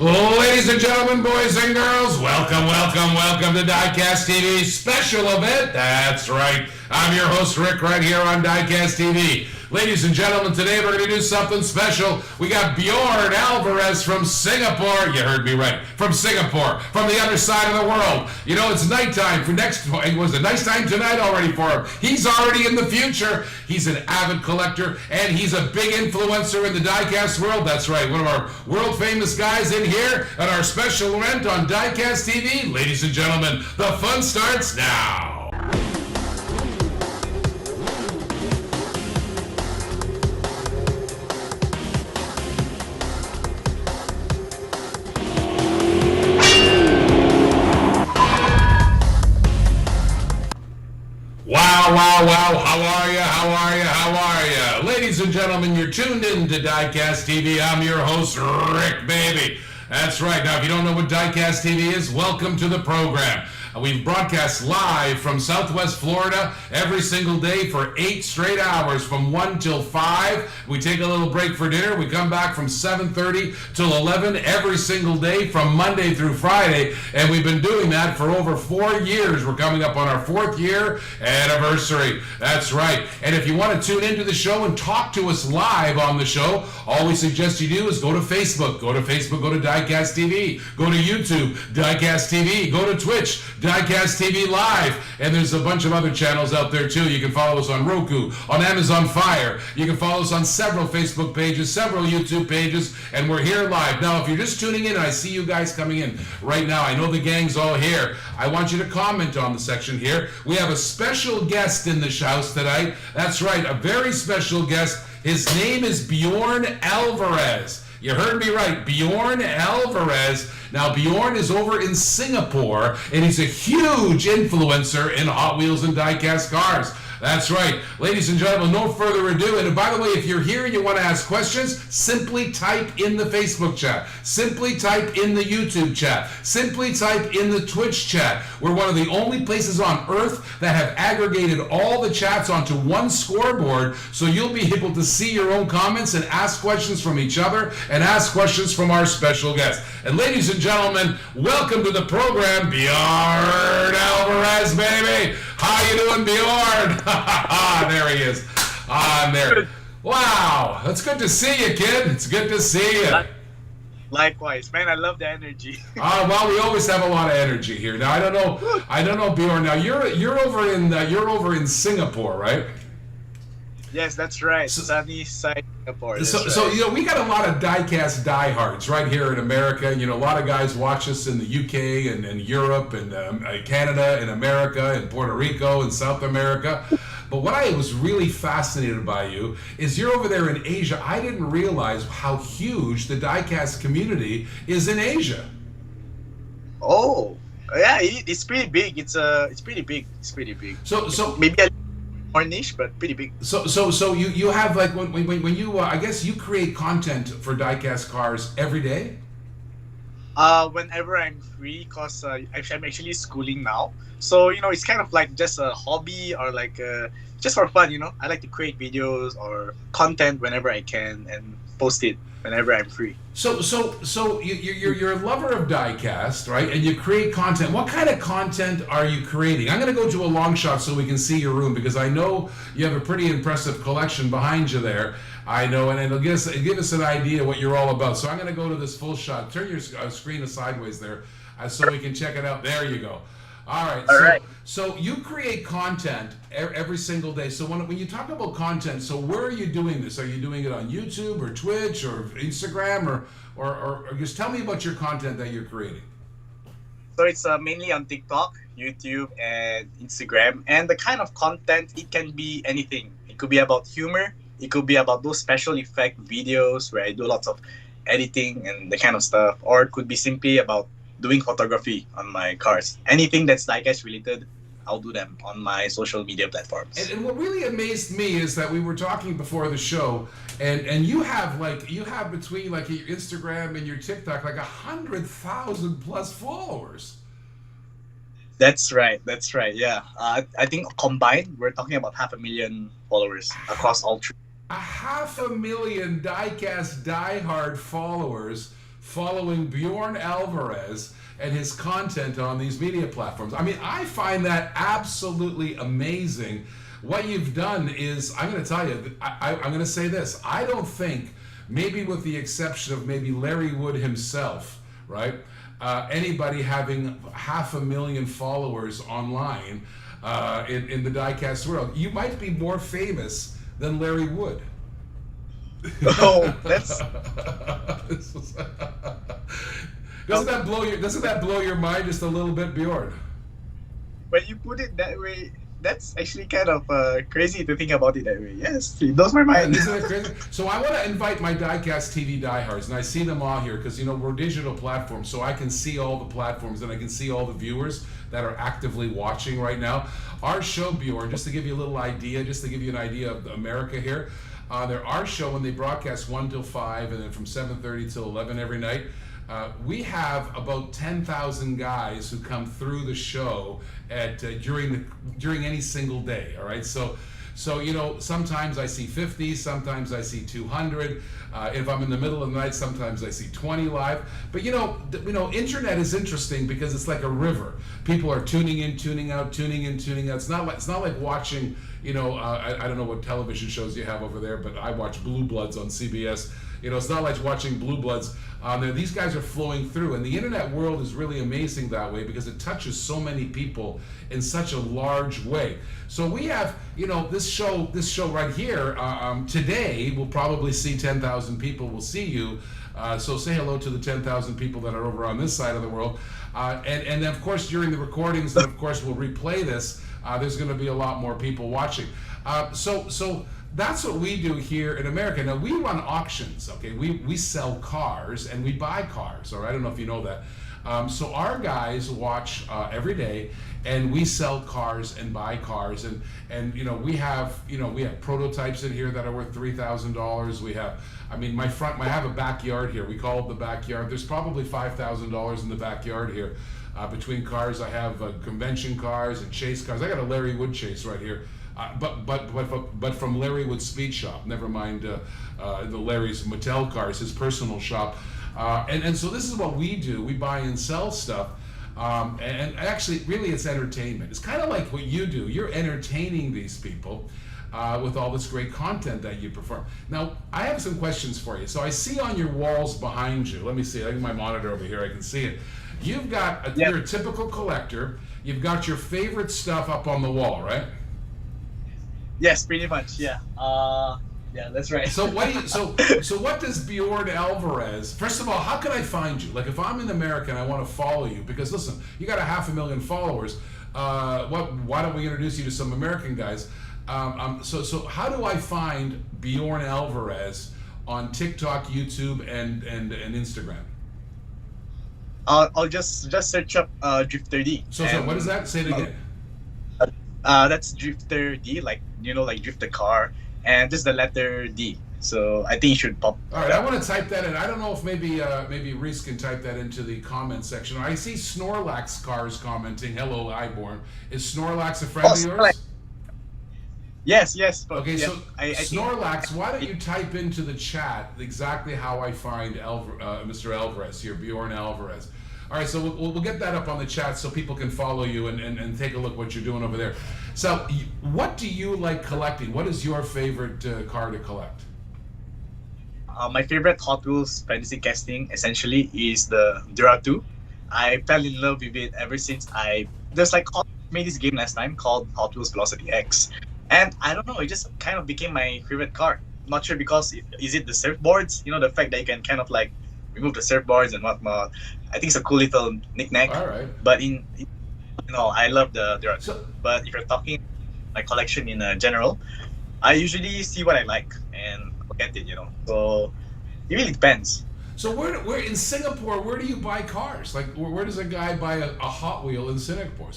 Ladies and gentlemen, boys and girls, welcome to Diecast TV special event. That's right. I'm your host, Rick, right here on Diecast TV. Ladies and gentlemen, today we're going to do something special. We got Bjorn Alvarez from Singapore. You heard me right. From Singapore. From the other side of the world. You know, it's nighttime for it was a nice time tonight already for him. He's already in the future. He's an avid collector, and he's a big influencer in the diecast world. That's right. One of our world famous guys in here at our special event on Diecast TV. Ladies and gentlemen, the fun starts now. Wow, how are you? Ladies and gentlemen, you're tuned in to Diecast TV. I'm your host, Rick, baby. That's right. Now, if you don't know what Diecast TV is, welcome to the program. We've broadcast live from Southwest Florida every single day for 8 straight hours from 1 till 5. We take a little break for dinner. We come back from 7:30 till 11 every single day from Monday through Friday. And we've been doing that for over 4 years. We're coming up on our 4th year anniversary. That's right. And if you want to tune into the show and talk to us live on the show, all we suggest you do is go to Facebook. Go to Diecast TV. Go to YouTube, Diecast TV. Go to Twitch, Diecast TV Live, and there's a bunch of other channels out there too. You can follow us on Roku, on Amazon Fire. You can follow us on several Facebook pages, several YouTube pages, and we're here live. Now, if you're just tuning in, and I see you guys coming in right now, I know the gang's all here. I want you to comment on the section here. We have a special guest in the house tonight. That's right, a very special guest. His name is Bjorn Alvarez. You heard me right, Bjorn Alvarez. Now, Bjorn is over in Singapore, and he's a huge influencer in Hot Wheels and diecast cars. That's right. Ladies and gentlemen, no further ado. And by the way, if you're here and you want to ask questions, simply type in the Facebook chat. Simply type in the YouTube chat. Simply type in the Twitch chat. We're one of the only places on earth that have aggregated all the chats onto one scoreboard, so you'll be able to see your own comments and ask questions from each other and ask questions from our special guest. And ladies and gentlemen, welcome to the program, Bjorn Alvarez, baby. How you doing, Bjorn? There he is. I'm there. Wow, it's good to see you, kid. It's good to see you. Likewise, man. I love the energy. Well, we always have a lot of energy here. Now, I don't know, Bjorn. Now, you're over in Singapore, right? Yes, that's right. Sunny side Singapore. So you know, we got a lot of diecast diehards right here in America. You know, a lot of guys watch us in the UK and Europe and Canada and America and Puerto Rico and South America. But what I was really fascinated by you is you're over there in Asia. I didn't realize how huge the diecast community is in Asia. Oh, yeah, it's pretty big. It's pretty big. It's pretty big. So maybe more niche, but pretty big. So you have like when you I guess you create content for diecast cars every day? Whenever I'm free, cause I'm actually schooling now. So you know, it's kind of like just a hobby or like just for fun. You know, I like to create videos or content whenever I can and post it whenever I'm free. So you're a lover of diecast, right? And you create content. What kind of content are you creating? I'm going to go to a long shot so we can see your room, because I know you have a pretty impressive collection behind you there. I know, and it'll give us an idea what you're all about. So I'm going to go to this full shot. Turn your screen sideways there so we can check it out. There you go. All right. So you create content every single day. So when you talk about content, so where are you doing this? Are you doing it on YouTube or Twitch or Instagram or just tell me about your content that you're creating? So it's mainly on TikTok, YouTube, and Instagram. And the kind of content, it can be anything. It could be about humor. It could be about those special effect videos where I do lots of editing and the kind of stuff. Or it could be simply about doing photography on my cars. Anything that's diecast related, I'll do them on my social media platforms. And what really amazed me is that we were talking before the show, and you have between like your Instagram and your TikTok like 100,000 plus followers. That's right. Yeah, I think combined we're talking about 500,000 followers across all three. 500,000 diecast diehard followers following Bjorn Alvarez and his content on these media platforms. I mean, I find that absolutely amazing. What you've done is, I'm going to tell you, I'm going to say this. I don't think, maybe with the exception of maybe Larry Wood himself, right? Anybody having 500,000 followers online in the diecast world, you might be more famous than Larry Wood. Oh, that's doesn't that blow your mind just a little bit, Bjorn? when you put it that way. That's actually kind of crazy to think about it that way. Yes, it blows my mind. Isn't it crazy? So I want to invite my Diecast TV diehards, and I see them all here because, you know, we're digital platforms, so I can see all the platforms and I can see all the viewers that are actively watching right now. Our show, Bjorn, just to give you a little idea, just to give you an idea of America here, our show, when they broadcast 1 till 5 and then from 7:30 till 11 every night, we have about 10,000 guys who come through the show at during any single day. All right, so you know, sometimes I see 50, sometimes I see 200. If I'm in the middle of the night, sometimes I see 20 live. But you know, internet is interesting because it's like a river. People are tuning in, tuning out, tuning in, tuning out. It's not like watching. You know, I don't know what television shows you have over there, but I watch Blue Bloods on CBS. You know, it's not like watching Blue Bloods. These guys are flowing through, and the internet world is really amazing that way because it touches so many people in such a large way. So we have, you know, this show right here today will probably see 10,000 people will see you. So say hello to the 10,000 people that are over on this side of the world, and then of course during the recordings, and of course we'll replay this. There's going to be a lot more people watching. So that's what we do here in America. Now, we run auctions, okay? We sell cars and we buy cars, all right? I don't know if you know that. So our guys watch every day, and we sell cars and buy cars, and you know, we have prototypes in here that are worth $3,000. We have, I mean, I have a backyard here. We call it the backyard. There's probably $5,000 in the backyard here. Between cars, I have convention cars and chase cars. I got a Larry Wood chase right here. But from Larry Wood's speed shop. Never mind the Larry's Mattel cars, his personal shop. And so this is what we do. We buy and sell stuff. And actually, really, it's entertainment. It's kind of like what you do. You're entertaining these people with all this great content that you perform. Now, I have some questions for you. So I see on your walls behind you. Let me see. I have my monitor over here. I can see it. You've got you're a typical collector. You've got your favorite stuff up on the wall, right? Yes, pretty much. Yeah. Yeah, that's right. So what do you, so what does Bjorn Alvarez? First of all, how can I find you? Like, if I'm in America and I want to follow you, because listen, you got 500,000 followers. Why don't we introduce you to some American guys? So how do I find Bjorn Alvarez on TikTok, YouTube, and Instagram? I'll just search up Drifter D. So what is that? Say it again. That's Drifter D, like, you know, like drift the car, and this is the letter D. So I think you should pop. All right, I want to type that in. I don't know if maybe Reese can type that into the comment section. I see Snorlax Cars commenting. Hello, Iborn. Is Snorlax a friend of yours? Yes. Okay, yeah, so Snorlax, think, why don't you type into the chat exactly how I find Mr. Alvarez here, Bjorn Alvarez. All right, so we'll get that up on the chat so people can follow you and take a look what you're doing over there. So what do you like collecting? What is your favorite car to collect? My favorite Hot Wheels fantasy casting essentially is the Dura 2. I fell in love with it ever since there's like Hot made this game last time called Hot Wheels Velocity X. And I don't know, it just kind of became my favorite car. Not sure because is it the surfboards? You know, the fact that you can kind of like remove the surfboards and whatnot. I think it's a cool little knick-knack. All right. But you know, I love the Dura 2. But if you're talking my collection in general, I usually see what I like and get it, you know. So it really depends. So where in Singapore, where do you buy cars? Like, where does a guy buy a Hot Wheel in Singapore?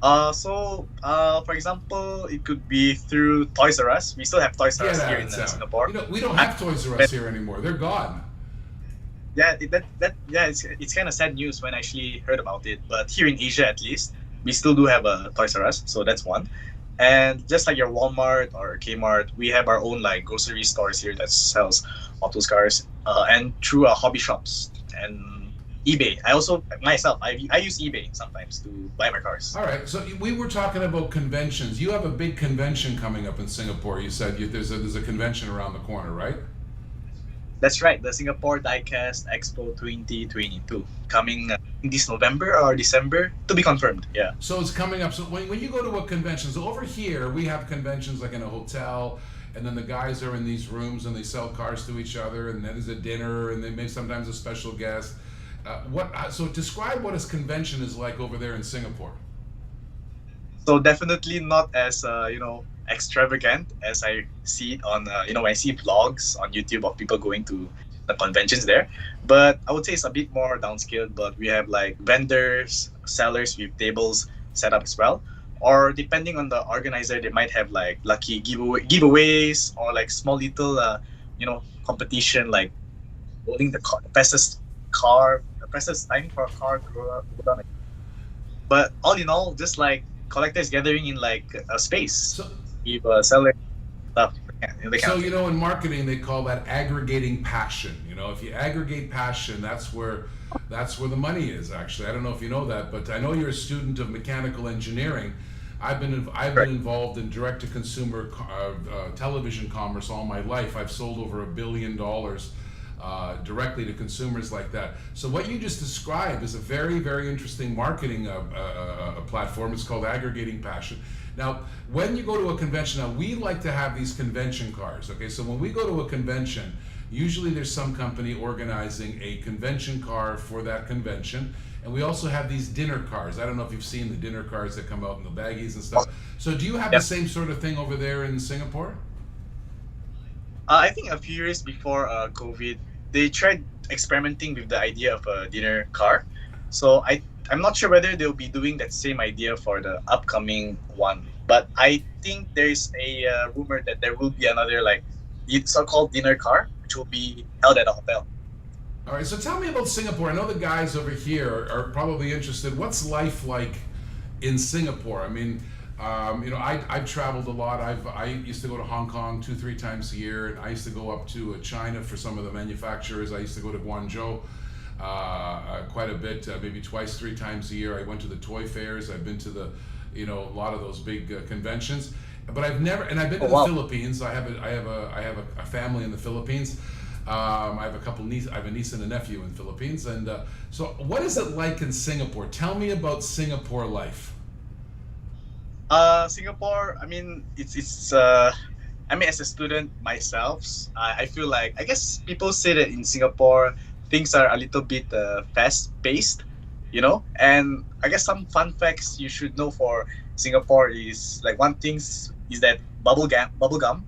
For example, it could be through Toys R Us. We still have Toys R Us here in Singapore. You know, we don't have Toys R Us here anymore. They're gone. Yeah, it's kind of sad news when I actually heard about it. But here in Asia, at least, we still do have a Toys R Us. So that's one. And just like your Walmart or Kmart, we have our own like grocery stores here that sells all those cars, and through hobby shops and eBay. I also myself I use eBay sometimes to buy my cars. All right, so we were talking about conventions. You have a big convention coming up in Singapore. You said there's a convention around the corner, right? That's right, the Singapore Diecast Expo 2022 coming this November or December to be confirmed. Yeah. So it's coming up. So when you go to a convention, so over here we have conventions like in a hotel, and then the guys are in these rooms and they sell cars to each other, and then there's a dinner, and they make sometimes a special guest. So describe what a convention is like over there in Singapore. So definitely not as extravagant as I see it on when I see vlogs on YouTube of people going to the conventions there. But I would say it's a bit more downscaled. But we have like vendors, sellers with tables set up as well. Or depending on the organizer, they might have like lucky giveaways or like small little competition like holding the fastest time for a car to go down. But all in all, just like collectors gathering in like a space. So, Give seller stuff. So in marketing they call that aggregating passion. If you aggregate passion, that's where the money is. Actually, I don't know if you know that, but I know you're a student of mechanical engineering. I've been involved in direct to consumer television commerce all my life. I've sold over $1 billion directly to consumers like that. So what you just described is a very, very interesting marketing platform. It's called Aggregating Passion. Now, when you go to a convention, now we like to have these convention cars, okay? So when we go to a convention, usually there's some company organizing a convention car for that convention, and we also have these dinner cars. I don't know if you've seen the dinner cars that come out in the baggies and stuff. So do you have the same sort of thing over there in Singapore? I think a few years before COVID, they tried experimenting with the idea of a dinner car. So I'm not sure whether they'll be doing that same idea for the upcoming one. But I think there is a rumor that there will be another like so-called dinner car, which will be held at a hotel. All right, so tell me about Singapore. I know the guys over here are probably interested. What's life like in Singapore? I mean, I've traveled a lot. I used to go to Hong Kong 2-3 times a year, and I used to go up to China for some of the manufacturers. I used to go to Guangzhou quite a bit, maybe 2-3 times a year. I went to the toy fairs. I've been to a lot of those big conventions. But I've been to the Philippines. I have a family in the Philippines. I have I have a niece and a nephew in the Philippines. And so what is it like in Singapore? Tell me about Singapore life. Singapore, I mean, it's as a student myself, I feel like, I guess people say that in Singapore, things are a little bit fast-paced, and I guess some fun facts you should know for Singapore is, like, one thing is that bubble gum,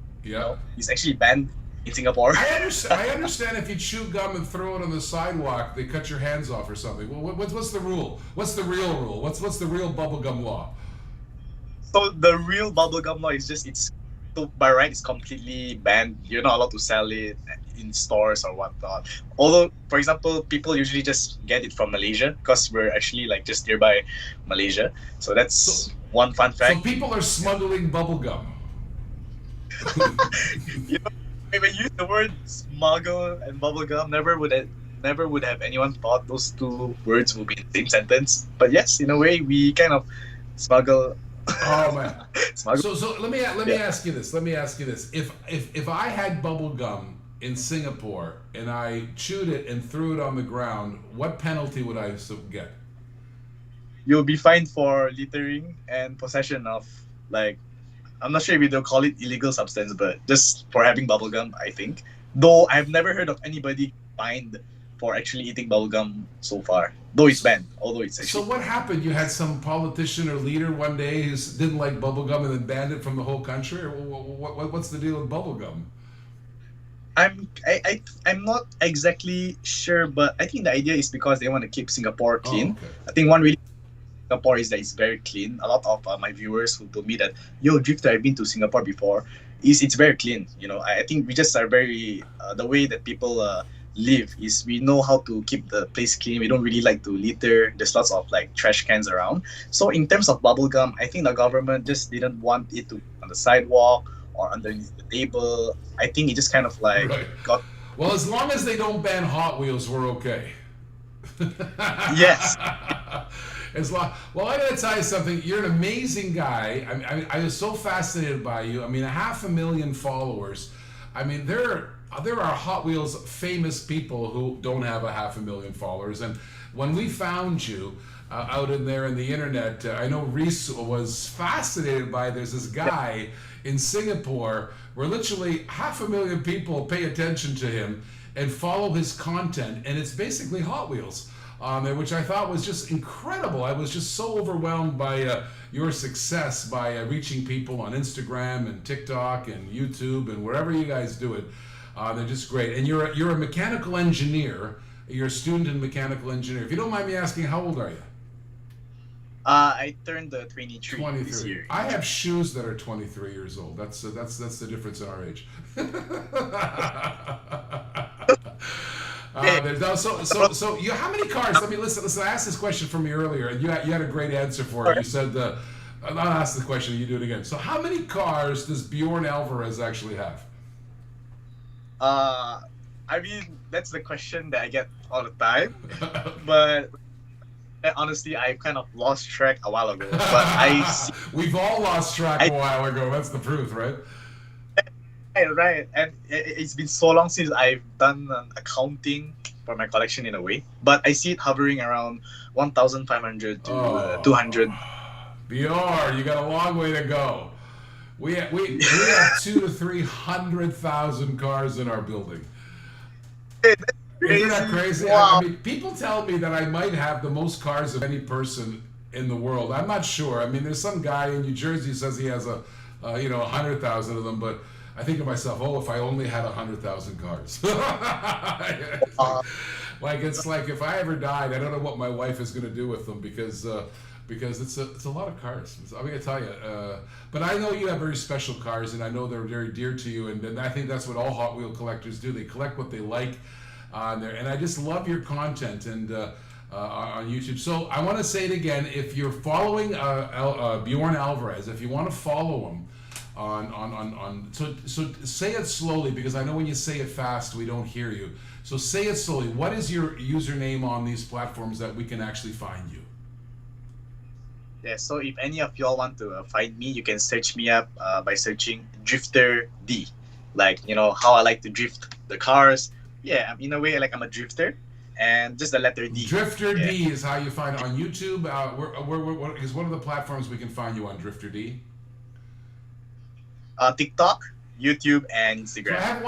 is actually banned in Singapore. I understand if you chew gum and throw it on the sidewalk, they cut your hands off or something. Well, what's the rule? What's the real rule? What's the real bubble gum law? So the real bubblegum law is just by right it's completely banned. You're not allowed to sell it in stores or whatnot. Although, for example, people usually just get it from Malaysia because we're actually like just nearby Malaysia. So that's one fun fact. So people are smuggling bubblegum. When you use the word smuggle and bubblegum, never would have anyone thought those two words would be in the same sentence. But yes, in a way, we kind of smuggle. Oh man! So let me ask you this. If I had bubble gum in Singapore and I chewed it and threw it on the ground, what penalty would I get? You'll be fined for littering and possession of, like, I'm not sure if they'll call it illegal substance, but just for having bubble gum, I think. Though I've never heard of anybody fined for actually eating bubblegum so far, though it's banned, although it's actually... So what happened? You had some politician or leader one day who didn't like bubblegum and then banned it from the whole country? Or what's the deal with bubblegum? I'm not exactly sure, but I think the idea is because they want to keep Singapore clean. Oh, okay. I think one really Singapore is that it's very clean. A lot of my viewers who told me that, Drifter, I've been to Singapore before, it's very clean. I think we just are very, the way that people live is we know how to keep the place clean. We don't really like to litter. There's lots of like trash cans around. So in terms of bubble gum, I think the government just didn't want it to be on the sidewalk or underneath the table. I think it just kind of like Right. got Well, as long as they don't ban Hot Wheels, we're okay. yes. Well, I gotta tell you something. You're an amazing guy. I was so fascinated by you. I mean, 500,000 followers. I mean, there are Hot Wheels famous people who don't have 500,000 followers. And when we found you out in there in the internet, I know Reese was fascinated by. There's this guy in Singapore where literally 500,000 people pay attention to him and follow his content, and it's basically Hot Wheels on there, which I thought was just incredible. I was just so overwhelmed by your success by reaching people on Instagram and TikTok and YouTube and wherever you guys do it. They're just great. And you're a mechanical engineer. You're a student in mechanical engineer. If you don't mind me asking, how old are you? I turned 23 this 23. year. I have shoes that are 23 years old. That's the difference in our age. So you, how many cars? Let me listen. I asked this question from you earlier, and you had a great answer for it. You said, I'll ask the question. You do it again. So how many cars does Bjorn Alvarez actually have? I mean, that's the question that I get all the time. But honestly, I kind of lost track a while ago. But We've all lost track a while ago. That's the truth, right? Right. And it's been so long since I've done accounting for my collection in a way. But I see it hovering around 1,500 to 200. Bjorn, you got a long way to go. We have 200,000 to 300,000 cars in our building. Isn't that crazy? Wow. I mean, people tell me that I might have the most cars of any person in the world. I'm not sure. I mean, there's some guy in New Jersey who says he has 100,000 of them, but I think to myself, if I only had 100,000 cars. It's like if I ever died, I don't know what my wife is going to do with them because it's a lot of cars. I'm going to tell you. But I know you have very special cars, and I know they're very dear to you, and I think that's what all Hot Wheel collectors do. They collect what they like on there, and I just love your content and on YouTube. So I want to say it again. If you're following Bjorn Alvarez, if you want to follow him so say it slowly, because I know when you say it fast we don't hear you. So say it slowly. What is your username on these platforms that we can actually find you? Yeah, so if any of y'all want to find me, you can search me up by searching Drifter D. Like, how I like to drift the cars. Yeah, in a way, like I'm a drifter. And just the letter D. Drifter D is how you find it on YouTube. What is one of the platforms we can find you on, Drifter D? TikTok, YouTube, and Instagram. So I have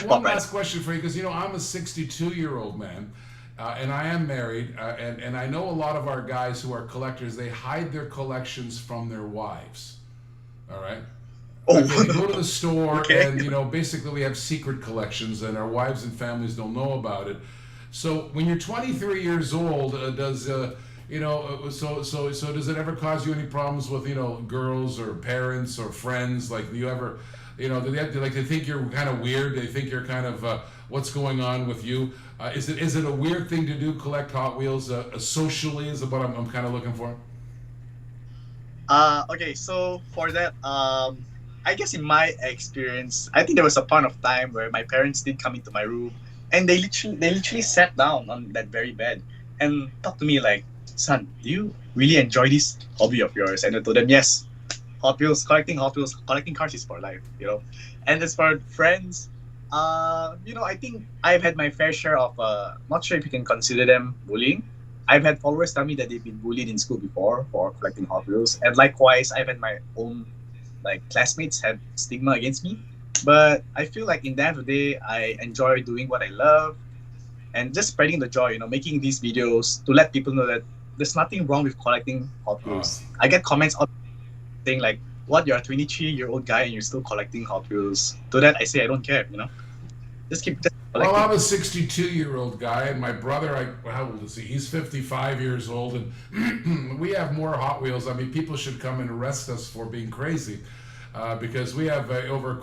one last question for you, because I'm a 62-year-old man. And I am married, and I know a lot of our guys who are collectors, they hide their collections from their wives. All right? Oh. They go to the store, Okay. and basically we have secret collections, and our wives and families don't know about it. So when you're 23 years old, does does it ever cause you any problems with girls or parents or friends? Like, do you ever, do they think you're kind of weird? Do they think you're kind of what's going on with you? Is it a weird thing to do, collect Hot Wheels socially? Is what I'm kind of looking for. Okay, so for that, I guess in my experience, I think there was a point of time where my parents did come into my room, and they literally sat down on that very bed and talked to me like, "Son, do you really enjoy this hobby of yours?" And I told them, "Yes, collecting cars is for life, And as for friends, I think I've had my fair share of, not sure if you can consider them bullying. I've had followers tell me that they've been bullied in school before for collecting Hot Wheels, and likewise, I've had my own classmates have stigma against me. But I feel like in the end of the day, I enjoy doing what I love, and just spreading the joy. Making these videos to let people know that there's nothing wrong with collecting Hot Wheels. I get comments all saying like, "What? You're a 23-year-old guy and you're still collecting Hot Wheels?" To that, I say I don't care. Just keep collecting. Well, I'm a 62-year-old guy, and my brother, how old is he? He's 55 years old, and we have more Hot Wheels. I mean, people should come and arrest us for being crazy, because we have over